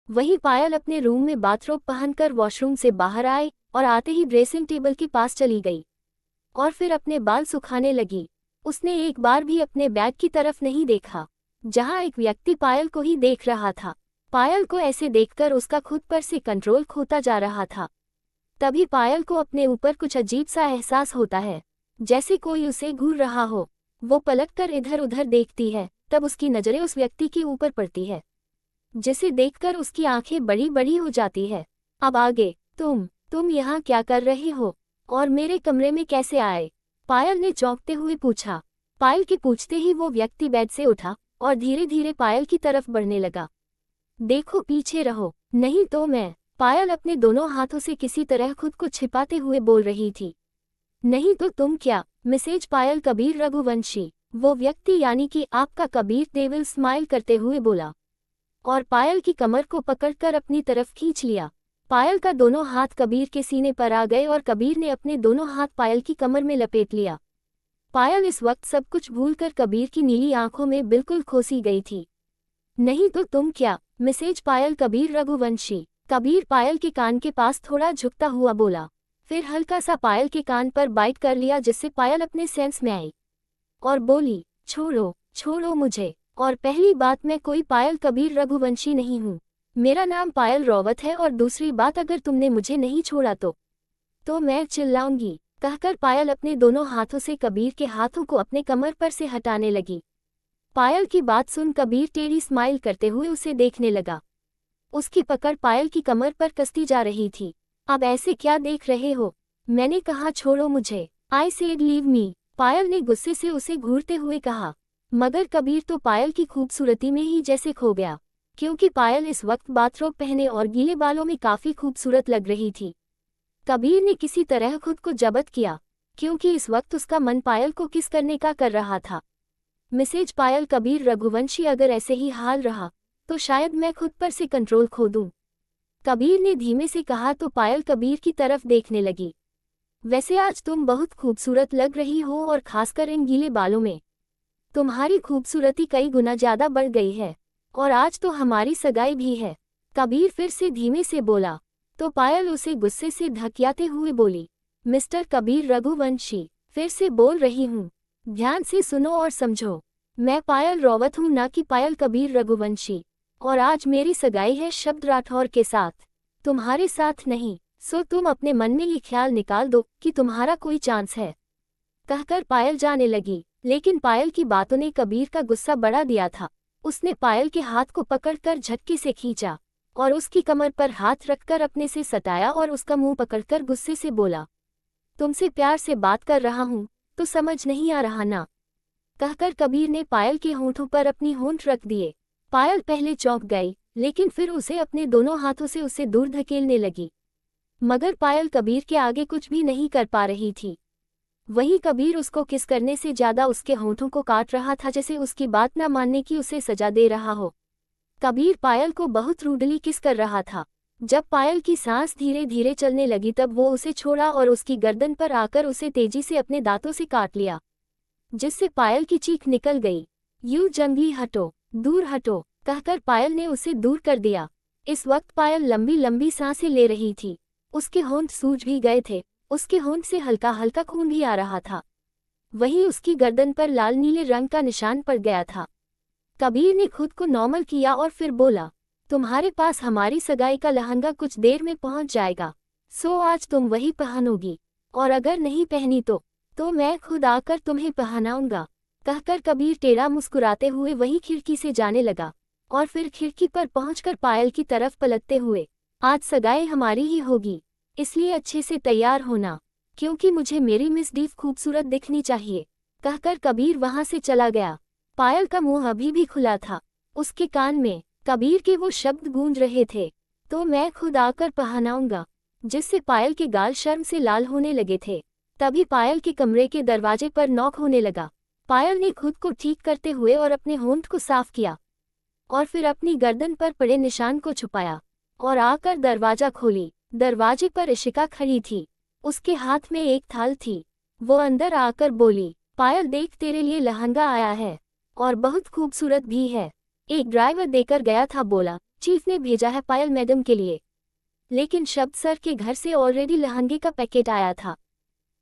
वहीं पायल अपने रूम में बाथरोब पहनकर वॉशरूम से बाहर आए और आते ही ड्रेसिंग टेबल के पास चली गई और फिर अपने बाल सुखाने लगी। उसने एक बार भी अपने बैग की तरफ नहीं देखा, जहां एक व्यक्ति पायल को ही देख रहा था। पायल को ऐसे देखकर उसका खुद पर से कंट्रोल खोता जा रहा था। तभी पायल को अपने ऊपर कुछ अजीब सा एहसास होता है, जैसे कोई उसे घूर रहा हो। वो पलटकर इधर उधर देखती है, तब उसकी नजरें उस व्यक्ति के ऊपर पड़ती है, जिसे देखकर उसकी आंखें बड़ी बड़ी हो जाती है। अब आगे, तुम यहाँ क्या कर रहे हो और मेरे कमरे में कैसे आए? पायल ने चौंकते हुए पूछा। पायल के पूछते ही वो व्यक्ति बेड से उठा और धीरे धीरे पायल की तरफ बढ़ने लगा। देखो, पीछे रहो, नहीं तो मैं। पायल अपने दोनों हाथों से किसी तरह खुद को छिपाते हुए बोल रही थी। नहीं तो तुम क्या? मैसेज पायल कबीर रघुवंशी, वो व्यक्ति यानी कि आपका कबीर डेविल स्माइल करते हुए बोला और पायल की कमर को पकड़कर अपनी तरफ खींच लिया। पायल का दोनों हाथ कबीर के सीने पर आ गए और कबीर ने अपने दोनों हाथ पायल की कमर में लपेट लिया। पायल इस वक्त सब कुछ भूलकर कबीर की नीली आंखों में बिल्कुल खोसी गई थी। नहीं तो तुम क्या? मैसेज पायल कबीर रघुवंशी। कबीर पायल के कान के पास थोड़ा झुकता हुआ बोला, फिर हल्का सा पायल के कान पर बाइट कर लिया, जिससे पायल अपने सेंस में आई और बोली, छोड़ो छोड़ो मुझे। और पहली बात, मैं कोई पायल कबीर रघुवंशी नहीं हूँ, मेरा नाम पायल रावत है। और दूसरी बात, अगर तुमने मुझे नहीं छोड़ा तो मैं चिल्लाऊंगी, कहकर पायल अपने दोनों हाथों से कबीर के हाथों को अपने कमर पर से हटाने लगी। पायल की बात सुन कबीर टेढ़ी स्माइल करते हुए उसे देखने लगा। उसकी पकड़ पायल की कमर पर कसती जा रही थी। अब ऐसे क्या देख रहे हो? मैंने कहा छोड़ो मुझे, आई सेड लीव मी, पायल ने गुस्से से उसे घूरते हुए कहा। मगर कबीर तो पायल की खूबसूरती में ही जैसे खो गया, क्योंकि पायल इस वक्त बाथरोब पहने और गीले बालों में काफी खूबसूरत लग रही थी। कबीर ने किसी तरह खुद को जब्त किया, क्योंकि इस वक्त उसका मन पायल को किस करने का कर रहा था। मैसेज पायल कबीर रघुवंशी, अगर ऐसे ही हाल रहा तो शायद मैं खुद पर से कंट्रोल खो दूं, कबीर ने धीमे से कहा। तो पायल कबीर की तरफ देखने लगी। वैसे आज तुम बहुत खूबसूरत लग रही हो, और खासकर इन गीले बालों में तुम्हारी खूबसूरती कई गुना ज्यादा बढ़ गई है, और आज तो हमारी सगाई भी है, कबीर फिर से धीमे से बोला। तो पायल उसे गुस्से से धकियाते हुए बोली, मिस्टर कबीर रघुवंशी, फिर से बोल रही हूँ, ध्यान से सुनो और समझो। मैं पायल रावत हूँ, ना कि पायल कबीर रघुवंशी, और आज मेरी सगाई है शब्द राठौर के साथ, तुम्हारे साथ नहीं। सो तुम अपने मन में ये ख्याल निकाल दो कि तुम्हारा कोई चांस है, कहकर पायल जाने लगी। लेकिन पायल की बातों ने कबीर का गुस्सा बढ़ा दिया था। उसने पायल के हाथ को पकड़कर झटके से खींचा और उसकी कमर पर हाथ रखकर अपने से सताया और उसका मुंह पकड़कर गुस्से से बोला, तुमसे प्यार से बात कर रहा हूँ तो समझ नहीं आ रहा ना, कहकर कबीर ने पायल के होंठों पर अपनी होंठ रख दिए। पायल पहले चौंक गई, लेकिन फिर उसे अपने दोनों हाथों से उसे दूर धकेलने लगी। मगर पायल कबीर के आगे कुछ भी नहीं कर पा रही थी। वहीं कबीर उसको किस करने से ज्यादा उसके होंठों को काट रहा था, जैसे उसकी बात न मानने की उसे सजा दे रहा हो। कबीर पायल को बहुत रूडली किस कर रहा था। जब पायल की सांस धीरे धीरे चलने लगी तब वो उसे छोड़ा और उसकी गर्दन पर आकर उसे तेजी से अपने दांतों से काट लिया, जिससे पायल की चीख निकल गई। यू जंगली, हटो, दूर हटो, कहकर पायल ने उसे दूर कर दिया। इस वक्त पायल लंबी लंबी सांसें ले रही थी। उसके होंठ सूज भी गए थे, उसके होंठ से हल्का हल्का खून भी आ रहा था। वहीं उसकी गर्दन पर लाल नीले रंग का निशान पड़ गया था। कबीर ने खुद को नॉर्मल किया और फिर बोला, तुम्हारे पास हमारी सगाई का लहंगा कुछ देर में पहुंच जाएगा, सो आज तुम वही पहनोगी, और अगर नहीं पहनी तो मैं खुद आकर तुम्हें पहनाऊंगा, कहकर कबीर टेढ़ा मुस्कुराते हुए वही खिड़की से जाने लगा और फिर खिड़की पर पहुंचकर पायल की तरफ पलटते हुए, आज सगाई हमारी ही होगी, इसलिए अच्छे से तैयार होना, क्योंकि मुझे मेरी मिस डीव खूबसूरत दिखनी चाहिए, कहकर कबीर वहां से चला गया। पायल का मुंह अभी भी खुला था। उसके कान में कबीर के वो शब्द गूंज रहे थे, तो मैं खुद आकर पहनाऊंगा, जिससे पायल के गाल शर्म से लाल होने लगे थे। तभी पायल के कमरे के दरवाजे पर नॉक होने लगा। पायल ने खुद को ठीक करते हुए और अपने होंठ को साफ किया और फिर अपनी गर्दन पर पड़े निशान को छुपाया और आकर दरवाजा खोली। दरवाजे पर इशिका खड़ी थी, उसके हाथ में एक थाल थी। वो अंदर आकर बोली, पायल देख, तेरे लिए लहंगा आया है और बहुत खूबसूरत भी है। एक ड्राइवर देकर गया था, बोला चीफ ने भेजा है पायल मैडम के लिए। लेकिन शब्द सर के घर से ऑलरेडी लहंगे का पैकेट आया था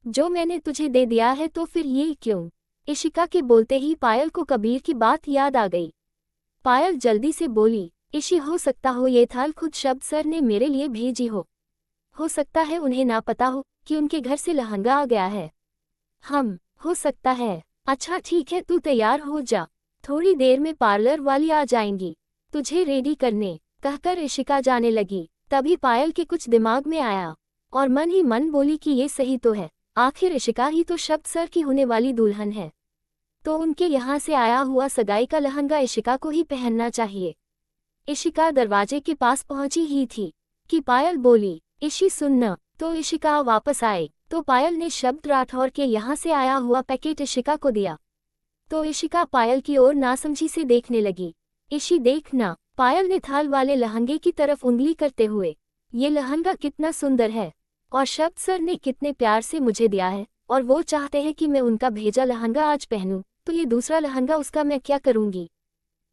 जो मैंने तुझे दे दिया है, तो फिर ये क्यों? इशिका के बोलते ही पायल को कबीर की बात याद आ गई। पायल जल्दी से बोली, इशी, हो सकता हो ये थाल खुद शब्द सर ने मेरे लिए भेजी हो सकता है उन्हें ना पता हो कि उनके घर से लहंगा आ गया है। हो सकता है। अच्छा ठीक है, तू तैयार हो जा, थोड़ी देर में पार्लर वाली आ जाएंगी तुझे रेडी करने, कहकर इशिका जाने लगी। तभी पायल के कुछ दिमाग में आया और मन ही मन बोली कि ये सही तो है, आखिर इशिका ही तो शब्द सर की होने वाली दुल्हन है, तो उनके यहाँ से आया हुआ सगाई का लहंगा इशिका को ही पहनना चाहिए। इशिका दरवाजे के पास पहुंची ही थी कि पायल बोली, इशी सुनना। तो इशिका वापस आए तो पायल ने शब्द राठौर के यहाँ से आया हुआ पैकेट इशिका को दिया। तो इशिका पायल की ओर नासमझी से देखने लगी। इशी देखना, पायल ने थाल वाले लहंगे की तरफ उंगली करते हुए, ये लहंगा कितना सुंदर है और शब्द सर ने कितने प्यार से मुझे दिया है, और वो चाहते हैं कि मैं उनका भेजा लहंगा आज पहनूं, तो ये दूसरा लहंगा उसका मैं क्या करूंगी,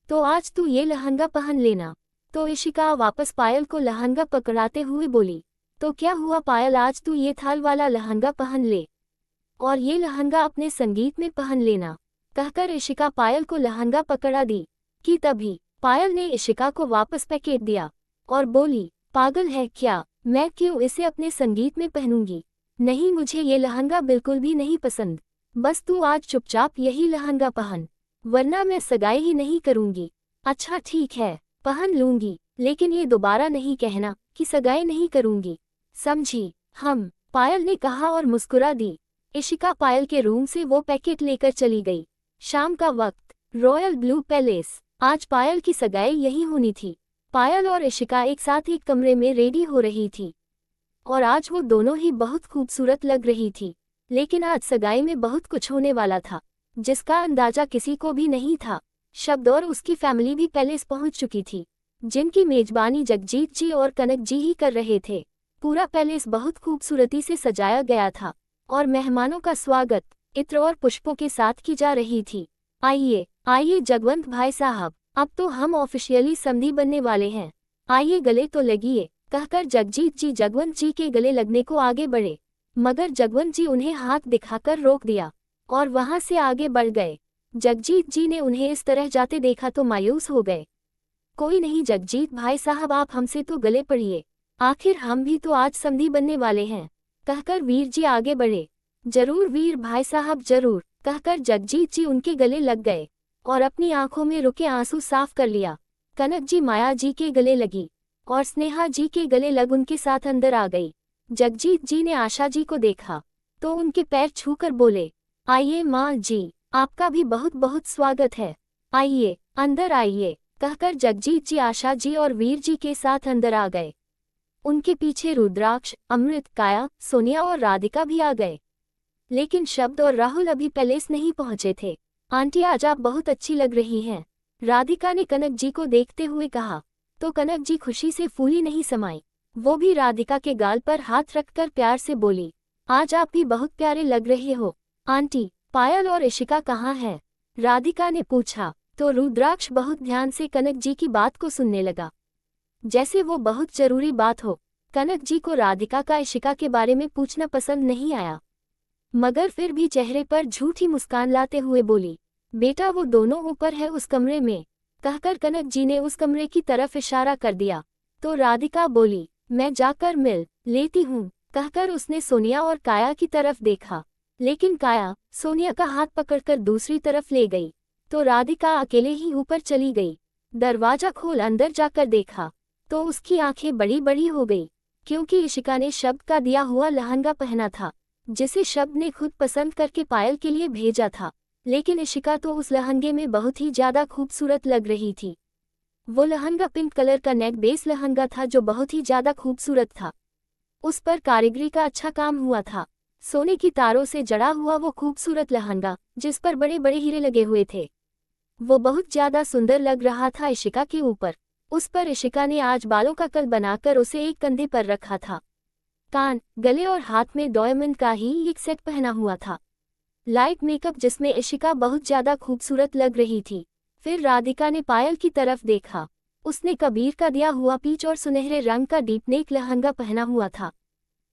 तो आज तू ये लहंगा पहन लेना। तो इशिका वापस पायल को लहंगा पकड़ाते हुए बोली, तो क्या हुआ पायल, आज तू ये थाल वाला लहंगा पहन ले और ये लहंगा अपने संगीत में पहन लेना, कहकर इशिका पायल को लहंगा पकड़ा दी। कि तभी पायल ने इशिका को वापस पैकेट दिया और बोली, पागल है क्या, मैं क्यों इसे अपने संगीत में पहनूंगी? नहीं, मुझे ये लहंगा बिल्कुल भी नहीं पसंद, बस तू आज चुपचाप यही लहंगा पहन, वरना मैं सगाई ही नहीं करूंगी। अच्छा ठीक है, पहन लूंगी, लेकिन ये दोबारा नहीं कहना कि सगाई नहीं करूंगी, समझी? पायल ने कहा और मुस्कुरा दी। इशिका पायल के रूम से वो पैकेट लेकर चली गई। शाम का वक्त, रॉयल ब्लू पैलेस। आज पायल की सगाई यही होनी थी। पायल और इशिका एक साथ एक कमरे में रेडी हो रही थी और आज वो दोनों ही बहुत खूबसूरत लग रही थी। लेकिन आज सगाई में बहुत कुछ होने वाला था जिसका अंदाजा किसी को भी नहीं था। शब्द और उसकी फैमिली भी पैलेस पहुंच चुकी थी, जिनकी मेजबानी जगजीत जी और कनक जी ही कर रहे थे। पूरा पैलेस बहुत खूबसूरती से सजाया गया था और मेहमानों का स्वागत इत्र और पुष्पों के साथ की जा रही थी। आइए आइए जगवंत भाई साहब, अब तो हम ऑफिशियली समधी बनने वाले हैं, आइए गले तो लगिए, कहकर जगजीत जी जगवंत जी के गले लगने को आगे बढ़े, मगर जगवंत जी उन्हें हाथ दिखाकर रोक दिया और वहां से आगे बढ़ गए। जगजीत जी ने उन्हें इस तरह जाते देखा तो मायूस हो गए। कोई नहीं जगजीत भाई साहब, आप हमसे तो गले पड़िए, आखिर हम भी तो आज समधी बनने वाले हैं, कहकर वीर जी आगे बढ़े। जरूर वीर भाई साहब जरूर, कहकर जगजीत जी उनके गले लग गए और अपनी आंखों में रुके आंसू साफ कर लिया। कनक जी माया जी के गले लगी और स्नेहा जी के गले लग उनके साथ अंदर आ गई। जगजीत जी ने आशा जी को देखा तो उनके पैर छूकर बोले, आइए माँ जी, आपका भी बहुत बहुत स्वागत है, आइए अंदर आइए, कहकर जगजीत जी आशा जी और वीर जी के साथ अंदर आ गए। उनके पीछे रुद्राक्ष, अमृत, काया, सोनिया और राधिका भी आ गए। लेकिन शब्द और राहुल अभी पैलेस नहीं पहुंचे थे। आंटी आज आप बहुत अच्छी लग रही हैं, राधिका ने कनक जी को देखते हुए कहा। तो कनक जी खुशी से फूली नहीं समाई, वो भी राधिका के गाल पर हाथ रखकर प्यार से बोली, आज आप भी बहुत प्यारे लग रहे हो। आंटी, पायल और इशिका कहाँ है? राधिका ने पूछा। तो रुद्राक्ष बहुत ध्यान से कनक जी की बात को सुनने लगा, जैसे वो बहुत जरूरी बात हो। कनक जी को राधिका का इशिका के बारे में पूछना पसंद नहीं आया, मगर फिर भी चेहरे पर झूठी मुस्कान लाते हुए बोली, बेटा वो दोनों ऊपर है उस कमरे में, कहकर कनक जी ने उस कमरे की तरफ इशारा कर दिया। तो राधिका बोली, मैं जाकर मिल लेती हूँ, कहकर उसने सोनिया और काया की तरफ देखा, लेकिन काया सोनिया का हाथ पकड़कर दूसरी तरफ ले गई। तो राधिका अकेले ही ऊपर चली गई। दरवाजा खोल अंदर जाकर देखा तो उसकी आंखें बड़ी बड़ी हो गई, क्योंकि इशिका ने शब्द का दिया हुआ लहंगा पहना था, जिसे शब्द ने खुद पसंद करके पायल के लिए भेजा था। लेकिन इशिका तो उस लहंगे में बहुत ही ज्यादा खूबसूरत लग रही थी। वो लहंगा पिंक कलर का नेक बेस लहंगा था जो बहुत ही ज्यादा खूबसूरत था। उस पर कारीगरी का अच्छा काम हुआ था। सोने की तारों से जड़ा हुआ वो खूबसूरत लहंगा, जिस पर बड़े बड़े हीरे लगे हुए थे, वो बहुत ज्यादा सुंदर लग रहा था इशिका के ऊपर। उस पर इशिका ने आज बालों का कल बनाकर उसे एक कंधे पर रखा था। कान, गले और हाथ में डायमंड का ही एक सेट पहना हुआ था। लाइट मेकअप जिसमें इशिका बहुत ज्यादा खूबसूरत लग रही थी। फिर राधिका ने पायल की तरफ देखा, उसने कबीर का दिया हुआ पीच और सुनहरे रंग का डीप नेक लहंगा पहना हुआ था।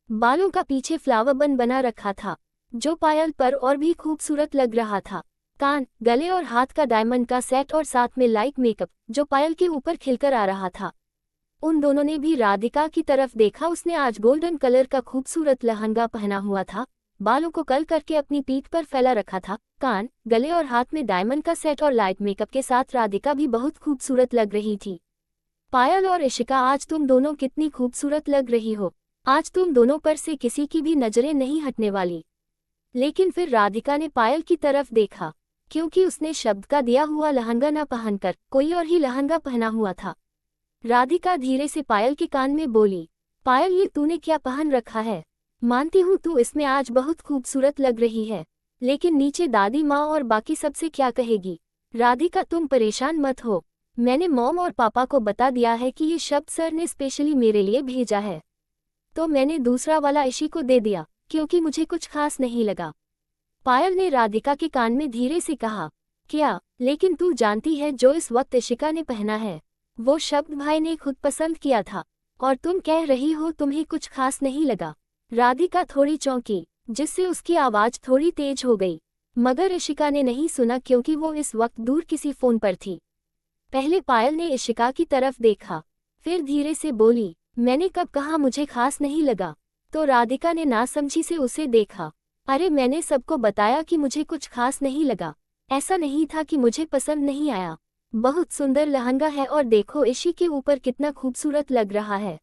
बालों का पीछे फ्लावर बन बना रखा था, जो पायल पर और भी खूबसूरत लग रहा था। कान, गले और हाथ का डायमंड का सेट और साथ में लाइट मेकअप जो पायल के ऊपर खिलकर आ रहा था। उन दोनों ने भी राधिका की तरफ देखा। उसने आज गोल्डन कलर का खूबसूरत लहंगा पहना हुआ था, बालों को कर्ल करके अपनी पीठ पर फैला रखा था। कान, गले और हाथ में डायमंड का सेट और लाइट मेकअप के साथ राधिका भी बहुत खूबसूरत लग रही थी। पायल और इशिका, आज तुम दोनों कितनी खूबसूरत लग रही हो। आज तुम दोनों पर से किसी की भी नजरें नहीं हटने वाली। लेकिन फिर राधिका ने पायल की तरफ देखा, क्योंकि उसने शब्द का दिया हुआ लहंगा न पहनकर कोई और ही लहंगा पहना हुआ था। राधिका धीरे से पायल के कान में बोली, पायल, ये तूने क्या पहन रखा है? मानती हूँ तू इसमें आज बहुत खूबसूरत लग रही है, लेकिन नीचे दादी माँ और बाकी सबसे क्या कहेगी? राधिका, तुम परेशान मत हो, मैंने मॉम और पापा को बता दिया है कि ये शब्द सर ने स्पेशली मेरे लिए भेजा है, तो मैंने दूसरा वाला इशी को दे दिया क्योंकि मुझे कुछ खास नहीं लगा। पायल ने राधिका के कान में धीरे से कहा, क्या? लेकिन तू जानती है जो इस वक्त इशिका ने पहना है, वो शब्द भाई ने खुद पसंद किया था, और तुम कह रही हो तुम्हें कुछ खास नहीं लगा। राधिका थोड़ी चौंकी, जिससे उसकी आवाज थोड़ी तेज हो गई, मगर इशिका ने नहीं सुना क्योंकि वो इस वक्त दूर किसी फोन पर थी। पहले पायल ने इशिका की तरफ देखा, फिर धीरे से बोली, मैंने कब कहा मुझे खास नहीं लगा? तो राधिका ने नासमझी से उसे देखा। अरे मैंने सबको बताया कि मुझे कुछ खास नहीं लगा, ऐसा नहीं था कि मुझे पसंद नहीं आया। बहुत सुंदर लहंगा है और देखो इशी के ऊपर कितना खूबसूरत लग रहा है।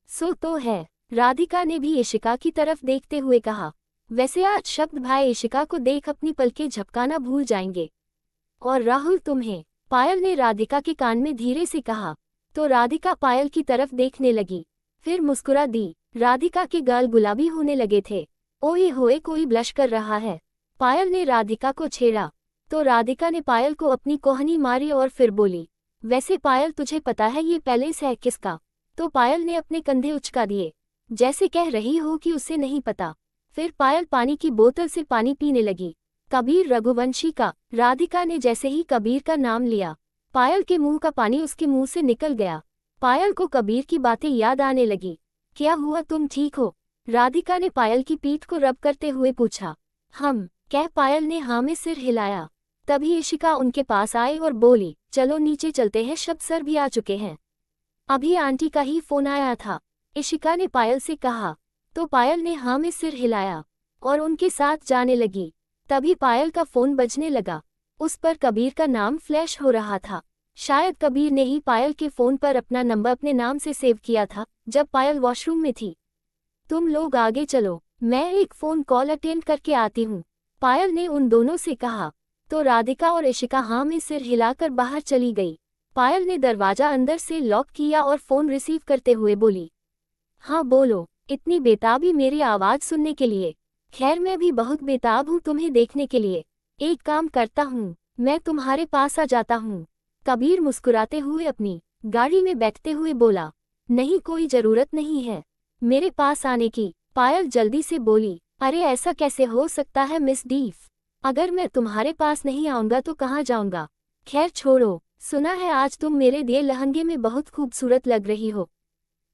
सो तो है, राधिका ने भी इशिका की तरफ देखते हुए कहा। वैसे आज शब्द भाई इशिका को देख अपनी पलकें झपकाना भूल जाएंगे। और राहुल तुम्हें, पायल ने राधिका के कान में धीरे से कहा। तो राधिका पायल की तरफ देखने लगी, फिर मुस्कुरा दी। राधिका के गाल गुलाबी होने लगे थे। ओए होए, कोई ब्लश कर रहा है। पायल ने राधिका को छेड़ा, तो राधिका ने पायल को अपनी कोहनी मारी और फिर बोली, वैसे पायल तुझे पता है ये पैलेस है किसका? तो पायल ने अपने कंधे उचका दिए, जैसे कह रही हो कि उसे नहीं पता। फिर पायल पानी की बोतल से पानी पीने लगी। कबीर रघुवंशी का। राधिका ने जैसे ही कबीर का नाम लिया, पायल के मुंह का पानी उसके मुंह से निकल गया। पायल को कबीर की बातें याद आने लगी। क्या हुआ, तुम ठीक हो? राधिका ने पायल की पीठ को रब करते हुए पूछा। कह पायल ने हाँ में सिर हिलाया। तभी इशिका उनके पास आई और बोली, चलो नीचे चलते हैं, शब्द सर भी आ चुके हैं। अभी आंटी का ही फोन आया था, इशिका ने पायल से कहा। तो पायल ने हाँ में सिर हिलाया और उनके साथ जाने लगी। तभी पायल का फोन बजने लगा। उस पर कबीर का नाम फ्लैश हो रहा था। शायद कबीर ने ही पायल के फोन पर अपना नंबर अपने नाम से सेव किया था जब पायल वॉशरूम में थी। तुम लोग आगे चलो, मैं एक फोन कॉल अटेंड करके आती हूँ, पायल ने उन दोनों से कहा। तो राधिका और इशिका हाँ में सिर हिलाकर बाहर चली गई। पायल ने दरवाजा अंदर से लॉक किया और फोन रिसीव करते हुए बोली, हाँ बोलो, इतनी बेताबी मेरी आवाज सुनने के लिए? खैर मैं भी बहुत बेताब हूँ तुम्हें देखने के लिए। एक काम करता हूँ, मैं तुम्हारे पास आ जाता हूँ। कबीर मुस्कुराते हुए अपनी गाड़ी में बैठते हुए बोला, नहीं कोई जरूरत नहीं है मेरे पास आने की। पायल जल्दी से बोली, अरे ऐसा कैसे हो सकता है मिस डीफ, अगर मैं तुम्हारे पास नहीं आऊंगा तो कहाँ जाऊंगा? खैर छोड़ो, सुना है आज तुम मेरे दिए लहंगे में बहुत खूबसूरत लग रही हो।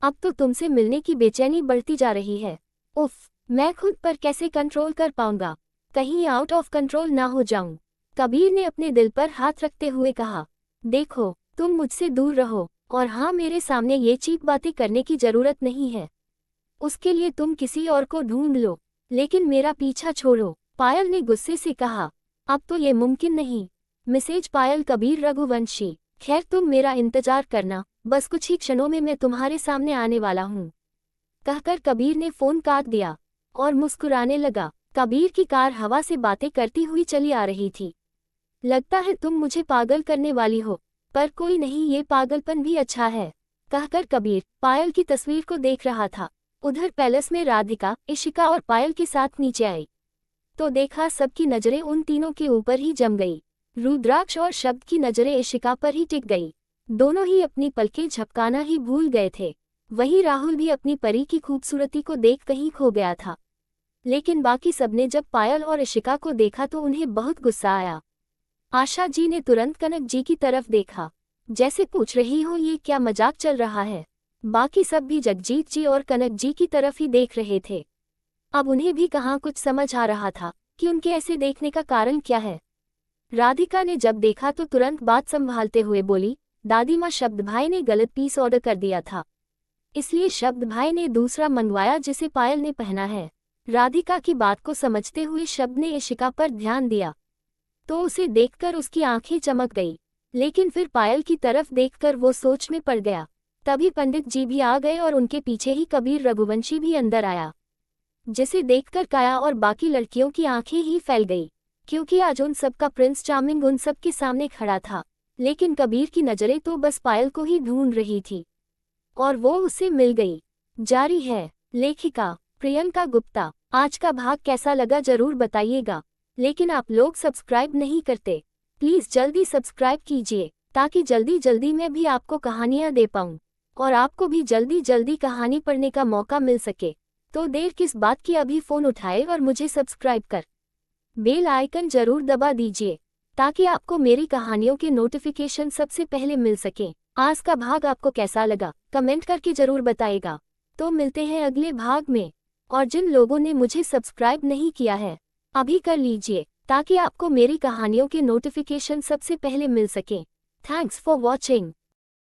अब तो तुमसे मिलने की बेचैनी बढ़ती जा रही है। उफ, मैं खुद पर कैसे कंट्रोल कर पाऊंगा, कहीं आउट ऑफ कंट्रोल ना हो जाऊं। कबीर ने अपने दिल पर हाथ रखते हुए कहा, देखो तुम मुझसे दूर रहो, और हाँ मेरे सामने ये चीप बातें करने की जरूरत नहीं है। उसके लिए तुम किसी और को ढूंढ लो, लेकिन मेरा पीछा छोड़ो। पायल ने गुस्से से कहा, अब तो ये मुमकिन नहीं। मैसेज पायल कबीर रघुवंशी। खैर तुम मेरा इंतजार करना, बस कुछ ही क्षणों में मैं तुम्हारे सामने आने वाला हूँ। कहकर कबीर ने फोन काट दिया और मुस्कुराने लगा। कबीर की कार हवा से बातें करती हुई चली आ रही थी। लगता है तुम मुझे पागल करने वाली हो, पर कोई नहीं, ये पागलपन भी अच्छा है। कहकर कबीर पायल की तस्वीर को देख रहा था। उधर पैलेस में राधिका, इशिका और पायल के साथ नीचे आई, तो देखा सबकी नजरें उन तीनों के ऊपर ही जम गई। रुद्राक्ष और शब्द की नजरें इशिका पर ही टिक गई। दोनों ही अपनी पलकें झपकाना ही भूल गए थे। वहीं राहुल भी अपनी परी की खूबसूरती को देख कहीं खो गया था। लेकिन बाकी सबने जब पायल और इशिका को देखा तो उन्हें बहुत गुस्सा आया। आशा जी ने तुरंत कनक जी की तरफ देखा। जैसे पूछ रही हो ये क्या मजाक चल रहा है। बाकी सब भी जगजीत जी और कनक जी की तरफ ही देख रहे थे। अब उन्हें भी कहाँ कुछ समझ आ रहा था कि उनके ऐसे देखने का कारण क्या है। राधिका ने जब देखा तो तुरंत बात संभालते हुए बोली, दादी माँ, शब्द भाई ने गलत पीस ऑर्डर कर दिया था, इसलिए शब्द भाई ने दूसरा मंगवाया जिसे पायल ने पहना है। राधिका की बात को समझते हुए शब्द ने इशिका पर ध्यान दिया तो उसे देखकर उसकी आंखें चमक गई, लेकिन फिर पायल की तरफ देखकर वो सोच में पड़ गया। तभी पंडित जी भी आ गए और उनके पीछे ही कबीर रघुवंशी भी अंदर आया, जिसे देखकर काया और बाकी लड़कियों की आंखें ही फैल गई, क्योंकि आज उन सबका प्रिंस चार्मिंग उन सब के सामने खड़ा था। लेकिन कबीर की नजरें तो बस पायल को ही ढूंढ रही थी और वो उसे मिल गई। जारी है लेखिका प्रियंका गुप्ता। आज का भाग कैसा लगा जरूर बताइएगा, लेकिन आप लोग सब्सक्राइब नहीं करते, प्लीज जल्दी सब्सक्राइब कीजिए ताकि जल्दी जल्दी मैं भी आपको कहानियां दे पाऊं और आपको भी जल्दी जल्दी कहानी पढ़ने का मौका मिल सके। तो देर किस बात की, अभी फोन उठाए और मुझे सब्सक्राइब कर बेल आइकन जरूर दबा दीजिए ताकि आपको मेरी कहानियों के नोटिफिकेशन सबसे पहले मिल सके। आज का भाग आपको कैसा लगा कमेंट करके जरूर बताइएगा। तो मिलते हैं अगले भाग में, और जिन लोगों ने मुझे सब्सक्राइब नहीं किया है अभी कर लीजिए ताकि आपको मेरी कहानियों के नोटिफिकेशन सबसे पहले मिल सके। Thanks for watching.